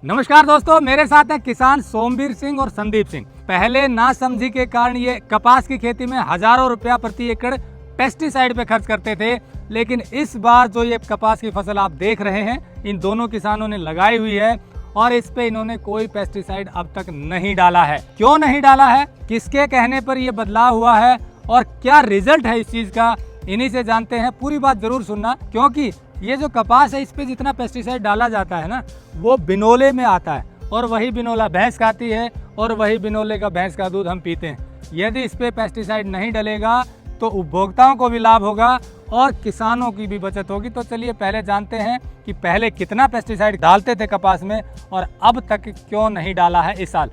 नमस्कार दोस्तों, मेरे साथ हैं किसान सोमवीर सिंह और संदीप सिंह। पहले नासमझी के कारण ये कपास की खेती में हजारों रुपया प्रति एकड़ पेस्टिसाइड पे खर्च करते थे, लेकिन इस बार जो ये कपास की फसल आप देख रहे हैं, इन दोनों किसानों ने लगाई हुई है और इस पे इन्होंने कोई पेस्टिसाइड अब तक नहीं डाला है। क्यों नहीं डाला है, किसके कहने पर ये बदलाव हुआ है और क्या रिजल्ट है इस चीज का, इन्हीं से जानते हैं। पूरी बात जरूर सुनना, क्योंकि ये जो कपास है इस पे जितना पेस्टिसाइड डाला जाता है ना, वो बिनोले में आता है और वही बिनोला भैंस खाती है और वही बिनोले का भैंस का दूध हम पीते हैं। यदि इस पे पेस्टिसाइड नहीं डलेगा तो उपभोक्ताओं को भी लाभ होगा और किसानों की भी बचत होगी। तो चलिए पहले जानते हैं कि पहले कितना पेस्टिसाइड डालते थे कपास में और अब तक क्यों नहीं डाला है इस साल।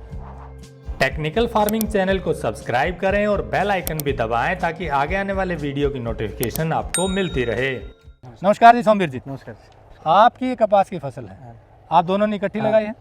टेक्निकल फार्मिंग चैनल को सब्सक्राइब करें और बेल आइकन भी दबाएं ताकि आगे आने वाले वीडियो की नोटिफिकेशन आपको मिलती रहे। नमस्कार जी सोमवीर जी। नमस्कार। आपकी ये कपास की फसल है, आप दोनों ने इकट्ठी लगाई है।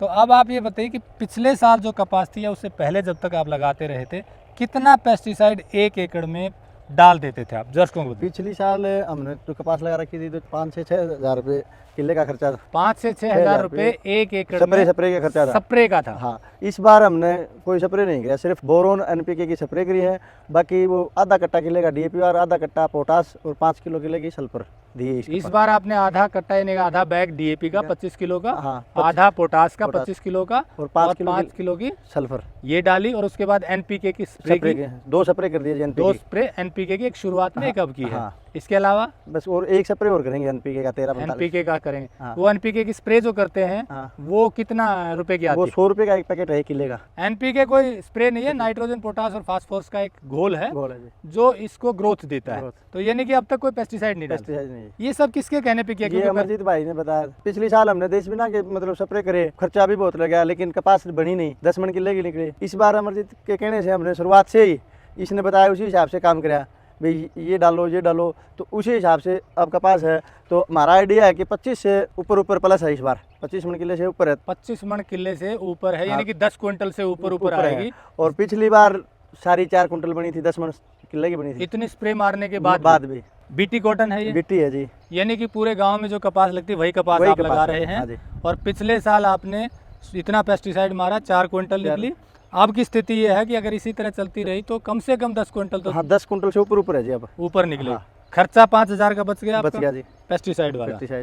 तो अब आप ये बताइए कि पिछले साल जो कपास थी या उससे पहले जब तक आप लगाते रहे थे, कितना पेस्टिसाइड एक एकड़ में डाल देते थे आप दर्शकों को? पिछली साल हमने तो कपास लगा रखी थी तो 5 से 6 हज़ार रुपये किले का खर्चा था। 5 से 6 हज़ार रुपये एक एकड़ स्प्रे का खर्चा था। स्प्रे का था। हाँ, इस बार हमने कोई स्प्रे नहीं किया, सिर्फ बोरोन एनपीके की स्प्रे करी है। बाकी वो आधा कट्टा किले का डीएपी और आधा कट्टा पोटास और 5 किलो किले की सल्फर दी है। इस बार आपने आधा कट्टा यानी आधा बैग डीएपी का 25 किलो का, हाँ, आधा पोटास का 25 किलो का और 5 किलो की सल्फर ये डाली और उसके बाद एनपीके की स्प्रे की। 2 स्प्रे कर दिए। 2 स्प्रे एनपीके की एक शुरुआत में, एक अब की है। हाँ। इसके अलावा बस और एक स्प्रे और करेंगे एनपीके का 13-45। एनपीके का करेंगे। हाँ। वो एनपीके की स्प्रे जो करते हैं, हाँ। वो कितना रुपए की आती वो है? 100 रुपये का एक पैकेट है किले का। एनपीके कोई स्प्रे नहीं है, नाइट्रोजन पोटास और फास्फोरस का एक घोल है गोल है जी। जो इसको ग्रोथ देता है। ग्रोथ। तो यानी कि अब तक कोई पेस्टिसाइड नहीं डाला। पेस्टिसाइड नहीं। ये सब किसके कहने पे किया? ये अमरजीत भाई ने बताया। पिछले साल हमने देश बिना के मतलब स्प्रे करे, खर्चा भी बहुत लगा, लेकिन कपास बनी नहीं, 10 मन किले की निकले। इस बार अमरजीत के कहने से हमने शुरुआत से ही इसने बताया, उसी हिसाब से काम कराया भाई, ये डालो ये डालो, तो उसी हिसाब से अब कपास है। तो हमारा आइडिया है कि 25 से ऊपर प्लस है। इस बार 25 मन किले से ऊपर है। 25 मन किले से ऊपर है, यानी कि 10 क्विंटल से ऊपर आएगी। और पिछली बार सारी 4 क्विंटल बनी थी, 10 मन किले की बनी थी। इतनी स्प्रे मारने के बाद भी बीटी कॉटन है ये? बीटी है जी। यानी कि पूरे गांव में जो कपास लगती है वही कपास आप लगा रहे हैं। और पिछले साल आपने इतना पेस्टिसाइड मारा, 4 क्विंटल निकली। अब की स्थिति ये है कि अगर इसी तरह चलती रही तो कम से कम 10 क्विंटल तो 10 क्विंटल से ऊपर है जी। अब ऊपर निकले। खर्चा 5,000 का बच गया जी पेस्टिसाइड वाला।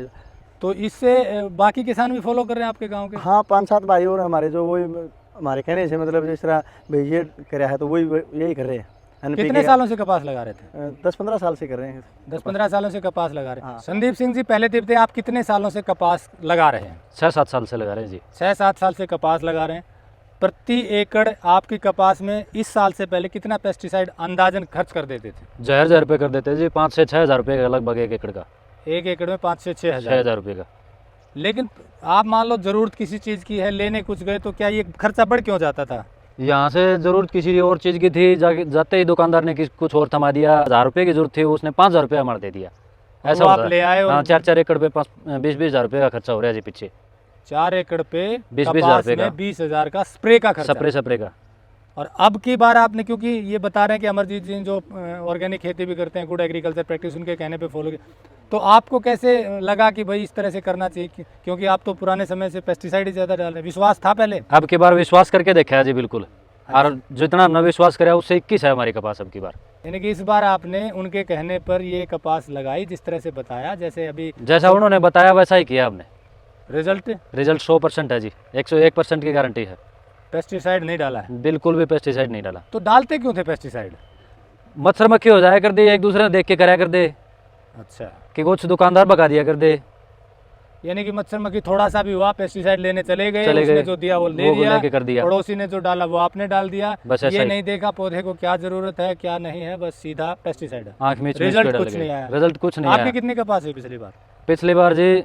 तो इससे बाकी किसान भी फॉलो कर रहे हैं आपके गाँव के? हाँ, 5-7 भाई और हमारे जो वही हमारे कहने से मतलब जिस तरह भाई ये कराया है तो वही यही कर रहे हैं। कितने सालों से कपास लगा रहे थे? 10-15 साल से कर रहे हैं। 10-15 सालों से कपास लगा रहे हैं। हाँ। संदीप सिंह जी, पहले तो आप कितने सालों से कपास लगा रहे हैं? 6-7 साल से लगा रहे हैं जी। 6-7 साल से कपास लगा रहे हैं। प्रति एकड़ आपकी कपास में इस साल से पहले कितना पेस्टिसाइड अंदाजन खर्च कर देते थे? 1,000 रुपये कर देते जी। 5 से 6 हज़ार रुपये का लगभग एक एकड़ का। एक एकड़ में 5 से 6 हज़ार रुपये का। लेकिन आप मान लो जरूरत किसी चीज़ की है, लेने कुछ गए, तो क्या ये खर्चा बढ़ क्यों जाता था? यहाँ से ज़रूरत किसी और चीज़ की थी, जाते ही दुकानदार ने कुछ और थमा दिया। 1,000 रुपये की जरूरत थी, उसने 5,000 रुपये हमारे दे दिया। ऐसा आप ले आए? हाँ, 4-4 एकड़ पे 20-20 हज़ार रुपये का खर्चा हो रहा है जी पीछे। 4 एकड़ पे 20-20 हज़ार रुपये का, 20,000 का स्प्रे का खर्चा। स्प्रे का। और अब की बार आपने, क्योंकि ये बता रहे हैं कि अमरजीत जी जो ऑर्गेनिक खेती भी करते हैं, गुड एग्रीकल्चर प्रैक्टिस, उनके कहने पे फॉलो किया, तो आपको कैसे लगा कि भाई इस तरह से करना चाहिए? क्योंकि आप तो पुराने समय से पेस्टिसाइड ही ज़्यादा डाल रहे हैं। विश्वास था पहले? अब की बार विश्वास करके देखा है जी, बिल्कुल। और जितना हमने विश्वास कराया उससे 21 है हमारी कपास अब की बार। यानी कि इस बार आपने उनके कहने पर ये कपास लगाई जिस तरह से बताया, जैसे अभी जैसा उन्होंने बताया वैसा ही किया हमने। रिजल्ट 100% है जी। 101% की गारंटी है। पेस्टिसाइड नहीं डाला है? बिल्कुल भी पेस्टिसाइड नहीं डाला। तो डालते क्यों थे पेस्टिसाइड? मच्छर मक्खी हो जाया कर दे, एक दूसरे ने देख के कराया कर दे। अच्छा, कि कुछ दुकानदार भगा दिया कर दे। यानी कि मच्छर मक्खी थोड़ा सा भी हुआ, पेस्टिसाइड लेने चले गए, जो दिया वो ले लिया, कर दिया। पड़ोसी ने जो डाला वो आपने डाल दिया। बस ये नहीं देखा पौधे को क्या जरूरत है क्या नहीं है, बस सीधा पेस्टिसाइड। आँख में रिजल्ट कुछ नहीं आया। रिजल्ट कुछ नहीं आया। आपकी कितनी कपास हुई पिछली बार? पिछली बार जी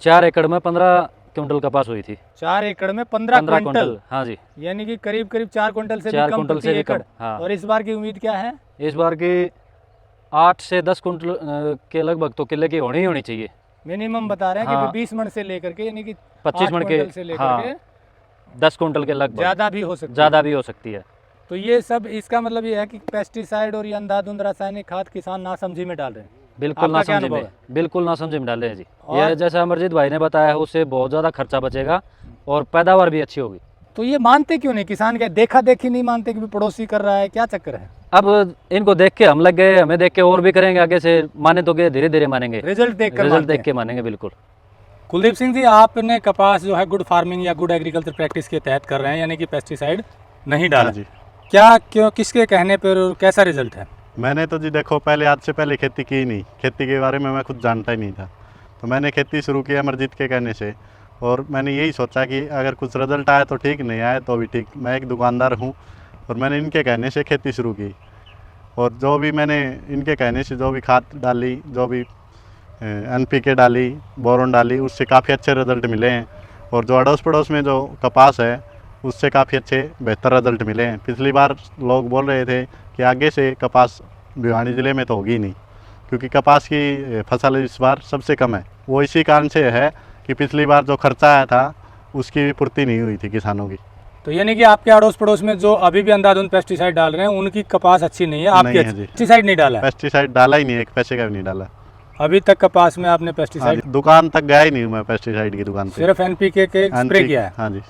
4 एकड़ में 15 क्विंटल कपास हुई थी। 4 एकड़ में 15 क्विंटल? हाँ जी। यानी कि करीब 4 क्विंटल से 4 भी कम क्विंटल से भी एकड़। हाँ। और इस बार की उम्मीद क्या है? इस बार की 8 से 10 क्विंटल के लगभग तो किले की होनी चाहिए। मिनिमम बता रहे हैं हाँ। कि 20 मन से लेकर के, यानी कि 25 मन के से लेकर हाँ, के 10 क्विंटल के लगभग। ज़्यादा भी हो सकती है। तो ये सब, इसका मतलब ये है कि पेस्टिसाइड और ये अंधाधुंध रासायनिक खाद किसान नासमझी में डाल रहे हैं। बिल्कुल आपका ना क्या समझे अनुभव में, बिल्कुल ना समझे में डाले हैं जी। और- ये जैसा अमरजीत भाई ने बताया है, उससे बहुत ज़्यादा खर्चा बचेगा और पैदावार भी अच्छी होगी। तो ये मानते क्यों नहीं किसान? क्या देखा देखी नहीं मानते कि भी पड़ोसी कर रहा है, क्या चक्कर है? अब इनको देख के हम लग गए, हमें देख के और भी करेंगे, आगे से माने तो गए, धीरे धीरे मानेंगे, रिजल्ट देखकर रिजल्ट मानते देख हैं। के मानेंगे बिल्कुल। कुलदीप सिंह जी, आपने कपास जो है गुड फार्मिंग या गुड एग्रीकल्चर प्रैक्टिस के तहत कर रहे हैं, यानी कि पेस्टिसाइड नहीं डाला। हाँ जी। क्या क्यों, किसके कहने पर और कैसा रिजल्ट है? मैंने तो जी देखो पहले आज से पहले खेती की ही नहीं, खेती के बारे में मैं खुद जानता ही नहीं था। तो मैंने खेती शुरू की अमरजीत के कहने से, और मैंने यही सोचा कि अगर कुछ रिजल्ट आया तो ठीक, नहीं आया तो भी ठीक। मैं एक दुकानदार हूँ और मैंने इनके कहने से खेती शुरू की, और जो भी मैंने इनके कहने से जो भी खाद डाली, जो भी NPK डाली, बोरोन डाली, उससे काफ़ी अच्छे रिजल्ट मिले हैं। और जो अड़ोस पड़ोस में जो कपास है उससे काफ़ी अच्छे बेहतर रिजल्ट मिले हैं। पिछली बार लोग बोल रहे थे कि आगे से कपास भिवानी ज़िले में तो होगी नहीं, क्योंकि कपास की फसल इस बार सबसे कम है। वो इसी कारण से है कि पिछली बार जो खर्चा आया था उसकी भी पूर्ति नहीं हुई थी किसानों की। तो यानी कि आपके अड़ोस पड़ोस में जो अभी भी अंधाधुंध पेस्टिसाइड डाल रहे हैं उनकी कपास अच्छी नहीं है, आपकी नहीं है अच्छी। जी। पेस्टिसाइड नहीं डाला है पेस्टिसाइड डाला ही नहीं, एक पैसे का भी नहीं डाला। अभी तक कपास में आपने हाँ पेस्टिसाइड जी, दुकान तक गया ही नहीं हूँ मैं पेस्टिसाइड की दुकान पे। सिर्फ NPK के स्प्रे किया है, हाँ जी।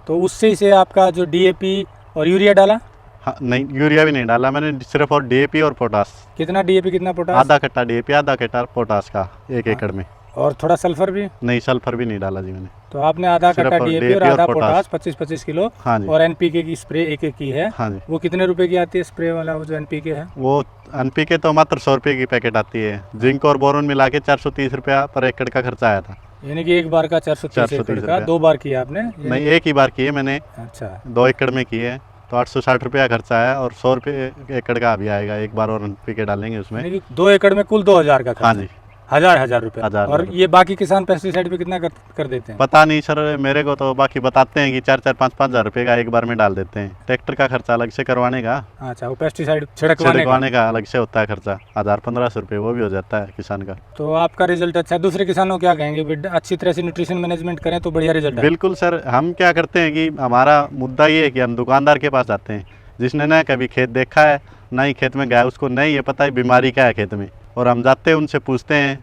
तो उससे से आपका जो DAP और यूरिया डाला? हाँ नहीं, यूरिया भी नहीं डाला मैंने, सिर्फ और DAP और पोटास। कितना DAP कितना पोटास? आधा कट्टा DAP, आधा कट्टा पोटास का 1 एकड़ में। और थोड़ा सल्फर भी? नहीं, सल्फर भी नहीं डाला जी मैंने। तो आपने आधा सिर्फ कट्टा और DAP DAP और और आधा पोटास। पोटास 25-25 किलो हाँ जी। और NPK की स्प्रे एक की है। हाँ जी। वो कितने रुपए की आती है स्प्रे वाला, वो जो NPK है? वो NPK तो मात्र 100 रुपये की पैकेट आती है। जिंक और बोरोन मिला के 430 रुपया पर एकड़ का खर्चा आया था। यानी कि एक बार का 430 एकड़ 430 का, रुपया। 2 बार किया आपने? नहीं, एक ही बार की है मैंने, अच्छा। 2 एकड़ में की है, तो 860 रुपया खर्चा आया, और 100 रुपये एकड़ का अभी आएगा, एक बार और NPK डालेंगे उसमें। यानी कि 2 एकड़ में कुल 2000 का खर्चा? हाँ जी। हजार रुपए। 1000 और ये बाकी किसान पेस्टिसाइड पे कितना कर देते हैं? पता नहीं सर, मेरे को तो बाकी बताते हैं कि 4-4, 5-5 हज़ार रुपये का एक बार में डाल देते हैं। ट्रैक्टर का खर्चा अलग से करवाने का, अच्छा, वो पेस्टिसाइड छिड़कवाने का अलग से होता है खर्चा, 1000-1500 रुपये वो भी हो जाता है किसान का। तो आपका रिजल्ट अच्छा है। दूसरे किसानों क्या कहेंगे? अच्छी तरह से न्यूट्रिशन मैनेजमेंट करें तो बढ़िया रिजल्ट है। बिल्कुल सर, हम क्या करते हैं कि हमारा मुद्दा ये है कि हम दुकानदार के पास जाते हैं जिसने ना कभी खेत देखा है ना ही खेत में गया, उसको नहीं ये पता है बीमारी क्या है खेत में, और हम जाते हैं उनसे पूछते हैं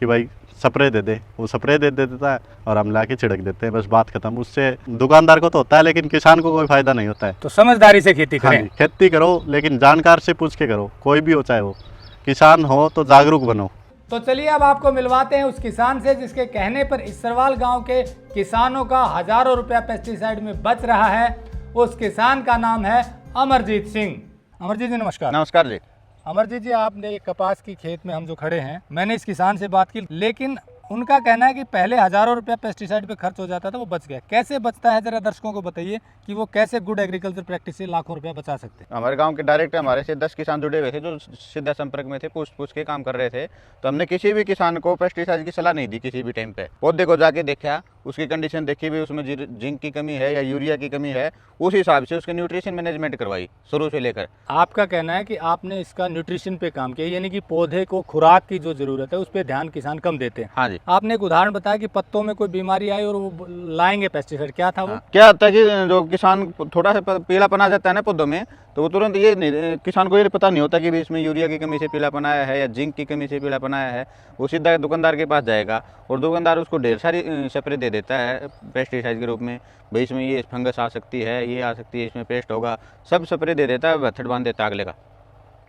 कि भाई स्प्रे दे दे, वो स्प्रे दे देता है और हम लाके छिड़क देते हैं, बस बात खत्म। उससे दुकानदार को तो होता है लेकिन किसान को कोई फायदा नहीं होता है। तो समझदारी से खेती हाँ करें। जी, खेती करो लेकिन जानकार से पूछ के करो, कोई भी हो चाहे वो किसान हो तो जागरूक बनो। तो चलिए अब आपको मिलवाते हैं उस किसान से जिसके कहने पर इसरवाल गांव के किसानों का हजारों रुपया पेस्टिसाइड में बच रहा है। उस किसान का नाम है अमरजीत सिंह। अमरजीत जी नमस्कार। नमस्कार जी। अमरजीत जी, आपने ये कपास की खेत में हम जो खड़े हैं, मैंने इस किसान से बात की, लेकिन उनका कहना है कि पहले हजारों रुपया पेस्टिसाइड पे खर्च हो जाता था, वो बच गया। कैसे बचता है, जरा दर्शकों को बताइए कि वो कैसे गुड एग्रीकल्चर प्रैक्टिस से लाखों रुपया बचा सकते हैं। हमारे गांव के डायरेक्ट हमारे से 10 किसान जुड़े हुए थे जो सीधा संपर्क में थे, पूछ के काम कर रहे थे। तो हमने किसी भी किसान को पेस्टिसाइड की सलाह नहीं दी किसी भी टाइम पे। पौधे को जाके देखा, उसकी कंडीशन देखी भी, उसमें जिंक की कमी है या यूरिया की कमी है, उस हिसाब से उसके न्यूट्रिशन मैनेजमेंट करवाई शुरू से लेकर। आपका कहना है कि आपने इसका न्यूट्रिशन पे काम किया, यानी कि पौधे को खुराक की जो जरूरत है उस पर ध्यान किसान कम देते हैं। हाँ जी। आपने एक उदाहरण बताया कि पत्तों में कोई बीमारी आई और वो लाएंगे पेस्टिसाइड, क्या था वो? हाँ। क्या होता है कि जो किसान थोड़ा सा पीलापन आ जाता है ना पौधों में, तो वो तुरंत ये नहीं, किसान को ये पता नहीं होता कि भी इसमें यूरिया की कमी से पीलापन आया है या जिंक की कमी से पीलापन आया है। वो सीधा दुकानदार के पास जाएगा और दुकानदार उसको ढेर सारी स्प्रे दे देता है पेस्टिसाइड के रूप में। भाई इसमें ये फंगस आ सकती है, ये आ सकती है, इसमें पेस्ट होगा, सब स्प्रे दे देता है, भत्थड़ बांध देता है अगले का।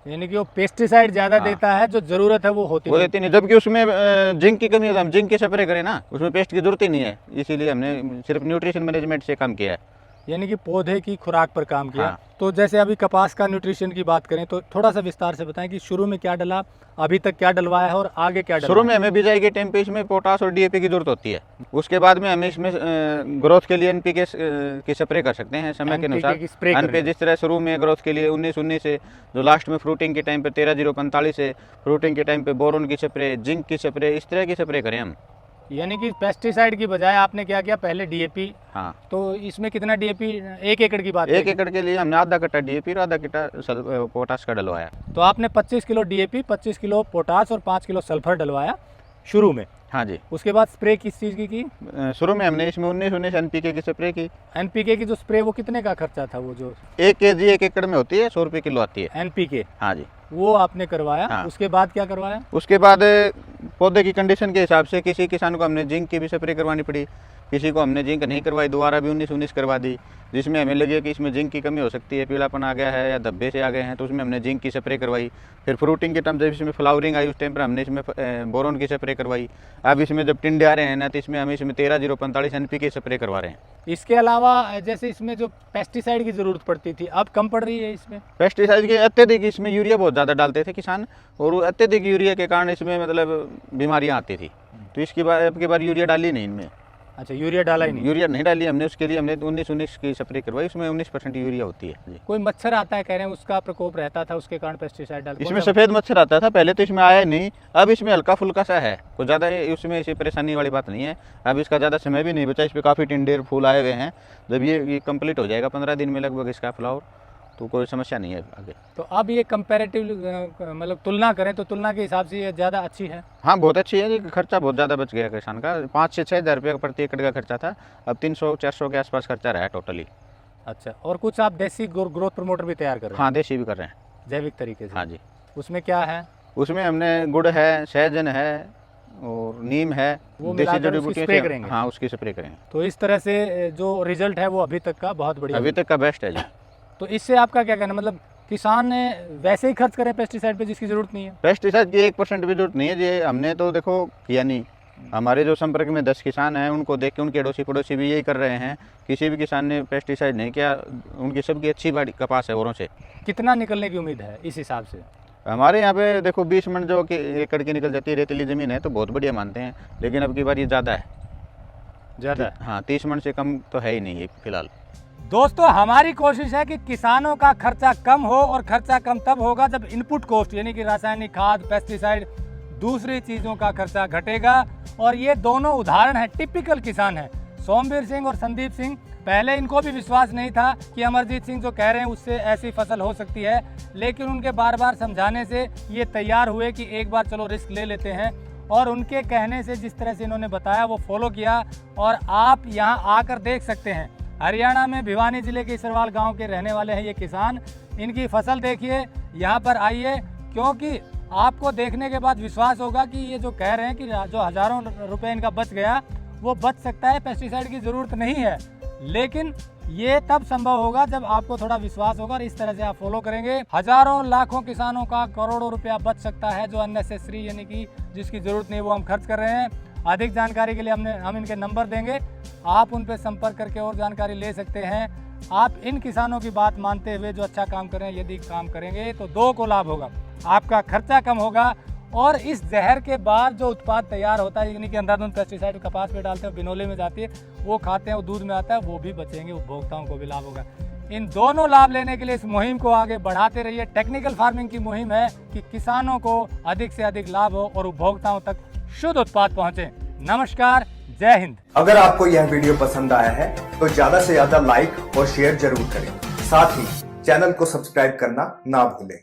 यानी कि वो पेस्टिसाइड ज्यादा देता है, जो जरूरत है वो होती वो नहीं। देती नहीं, जबकि उसमें जिंक की कमी है, तो हम जिंक की स्प्रे करें ना, उसमें पेस्ट की जरूरत ही नहीं है। इसीलिए हमने सिर्फ न्यूट्रिशन मैनेजमेंट से काम किया है। यानी कि पौधे की खुराक पर काम किया। हाँ। तो जैसे अभी कपास का न्यूट्रिशन की बात करें तो थोड़ा सा विस्तार से बताएं कि शुरू में क्या डला, अभी तक क्या डलवाया है और आगे क्या डलवाया शुरू में हमें बिजाई के टाइम पे इसमें पोटास और DAP की जरूरत होती है। उसके बाद में हमें इसमें ग्रोथ के लिए NPK की स्प्रे कर सकते हैं समय के NPK अनुसार। की स्प्रे करनी NPK जिस तरह शुरू में ग्रोथ के लिए 19-19 से, जो लास्ट में फ्रूटिंग के टाइम पे 13-0-45 से, फ्रूटिंग के टाइम पे बोरोन की स्प्रे, जिंक की स्प्रे, इस तरह की स्प्रे करें हम। यानी कि पेस्टिसाइड की बजाय आपने क्या किया, पहले DAP। हाँ। तो इसमें कितना DAP, 1 एकड़ की बात 1 करें? एकड़ के लिए हमने आधा कट्टा DAP और आधा कट्टा पोटास का डलवाया। तो आपने 25 किलो DAP, 25 किलो पोटास और 5 किलो सल्फर डलवाया शुरू में। हाँ जी। उसके बाद स्प्रे किस चीज़ की? शुरू में हमने इसमें 19 NPK की स्प्रे की। एनपीके की जो स्प्रे वो कितने का खर्चा था? वो जो 1 kg 1 एकड़ में होती है, 100 रुपये किलो आती है। एनपीके, हाँ जी। वो आपने करवाया। हाँ। उसके बाद क्या करवाया? उसके बाद पौधे की कंडीशन के हिसाब से किसी किसान को हमने जिंक की भी स्प्रे करवानी पड़ी, किसी को हमने जिंक नहीं करवाई, दोबारा भी 19 करवा दी। जिसमें हमें लगे कि इसमें जिंक की कमी हो सकती है, पीलापन आ गया है या धब्बे से आ गए हैं, तो उसमें हमने जिंक की स्प्रे करवाई। फिर फ्रूटिंग के टाइम जब इसमें फ्लावरिंग आई उस टाइम पर हमने इसमें बोरोन की स्प्रे करवाई। अब इसमें जब टिंडे आ रहे हैं ना, तो इसमें हम इसमें 13-045 NPK स्प्रे करवा रहे हैं। इसके अलावा जैसे इसमें जो पेस्टिसाइड की ज़रूरत पड़ती थी, अब कम पड़ रही है इसमें? पेस्टिसाइड के अत्यधिक इसमें यूरिया बहुत ज़्यादा डालते थे किसान, और अत्यधिक यूरिया के कारण इसमें मतलब बीमारियाँ आती थी, तो इसकी बार अब की बार यूरिया डाली नहीं इनमें। अच्छा, यूरिया डाला ही नहीं? यूरिया नहीं डाली हमने, उसके लिए हमने 19 की स्प्रे करवाई, उसमें 19% यूरिया होती है जी। कोई मच्छर आता है कह रहे हैं, उसका प्रकोप रहता था, उसके कारण पेस्टिसाइड डाल? इसमें सफ़ेद मच्छर आता था पहले, तो इसमें आया नहीं, अब इसमें हल्का फुल्का सा है, कुछ ज़्यादा उसमें ऐसी परेशानी वाली बात नहीं है। अब इसका ज़्यादा समय भी नहीं बचा, इस पर काफ़ी टिंडे फूल आए हुए हैं। जब ये कंप्लीट हो जाएगा 15 दिन में लगभग इसका फ्लावर, तो कोई समस्या नहीं है आगे। तो अब ये कंपैरेटिव मतलब तुलना करें तो तुलना के हिसाब से ये ज़्यादा अच्छी है? हाँ, बहुत अच्छी है जी। खर्चा बहुत ज़्यादा बच गया किसान का, 5 से 6 हज़ार रुपये प्रति एकड़ का खर्चा था, अब 300-400 के आसपास खर्चा रहा है टोटली। अच्छा, और कुछ आप देसी ग्रोथ प्रमोटर भी तैयार कर रहे हैं? हाँ, देसी भी कर रहे हैं। जैविक तरीके से? हाँ जी। उसमें क्या है? उसमें हमने गुड़ है, सहजन है और नीम है, वो देसी मिलाकर जड़ी उसकी बूटियाँ स्प्रे से- करेंगे? हाँ, उसकी स्प्रे करेंगे। तो इस तरह से जो रिजल्ट है वो अभी तक का बहुत बढ़िया अभी है। तक का बेस्ट है जी। तो इससे आपका क्या कहना, मतलब किसान ने वैसे ही खर्च करें पेस्टिसाइड पे जिसकी ज़रूरत नहीं है? पेस्टिसाइड की 1% भी जरूरत नहीं है जी। हमने तो देखो किया नहीं, हमारे जो संपर्क में 10 किसान हैं उनको देख के उनके अड़ोसी पड़ोसी भी यही कर रहे हैं। किसी भी किसान ने पेस्टिसाइड नहीं किया, उनकी सबकी अच्छी बड़ी कपास है औरों से। कितना निकलने की उम्मीद है इस हिसाब से? हमारे यहाँ पे देखो 20 मन जो कि एकड़ की निकल जाती है, रेतीली ज़मीन है तो बहुत बढ़िया मानते हैं, लेकिन अब की बार ये ज़्यादा है। ज़्यादा? हाँ, 30 मन से कम तो है ही नहीं ये फिलहाल। दोस्तों, हमारी कोशिश है कि किसानों का खर्चा कम हो, और खर्चा कम तब होगा जब इनपुट कॉस्ट यानी कि रासायनिक खाद, पेस्टिसाइड, दूसरी चीज़ों का खर्चा घटेगा। और ये दोनों उदाहरण हैं, टिपिकल किसान हैं, सोमवीर सिंह और संदीप सिंह। पहले इनको भी विश्वास नहीं था कि अमरजीत सिंह जो कह रहे हैं उससे ऐसी फसल हो सकती है, लेकिन उनके बार बार समझाने से ये तैयार हुए कि एक बार चलो रिस्क ले लेते हैं, और उनके कहने से जिस तरह से इन्होंने बताया वो फॉलो किया। और आप यहाँ आकर देख सकते हैं, हरियाणा में भिवानी जिले के इसरवाल गांव के रहने वाले हैं ये किसान। इनकी फसल देखिए, यहाँ पर आइए, क्योंकि आपको देखने के बाद विश्वास होगा कि ये जो कह रहे हैं कि जो हज़ारों रुपए इनका बच गया वो बच सकता है, पेस्टिसाइड की ज़रूरत नहीं है। लेकिन ये तब संभव होगा जब आपको थोड़ा विश्वास होगा, और इस तरह से आप फॉलो करेंगे। हज़ारों लाखों किसानों का करोड़ों रुपया बच सकता है, जो अननेसेसरी यानी कि जिसकी ज़रूरत नहीं वो हम खर्च कर रहे हैं। अधिक जानकारी के लिए हम इनके नंबर देंगे, आप उन पर संपर्क करके और जानकारी ले सकते हैं। आप इन किसानों की बात मानते हुए जो अच्छा काम करें, यदि काम करेंगे तो दो को लाभ होगा, आपका खर्चा कम होगा, और इस जहर के बाद जो उत्पाद तैयार होता है यानी कि अंधाधुंध पेस्टिसाइड कपास पे डालते हैं, बिनोले में जाती है, वो खाते हैं, वो दूध में आता है, वो भी बचेंगे, उपभोक्ताओं को भी लाभ होगा। इन दोनों लाभ लेने के लिए इस मुहिम को आगे बढ़ाते रहिए। टेक्निकल फार्मिंग की मुहिम है कि किसानों को अधिक से अधिक लाभ हो और उपभोक्ताओं तक शुद्ध उत्पाद पहुंचे। नमस्कार, जय हिंद। अगर आपको यह वीडियो पसंद आया है तो ज्यादा से ज्यादा लाइक और शेयर जरूर करें। साथ ही चैनल को सब्सक्राइब करना ना भूलें।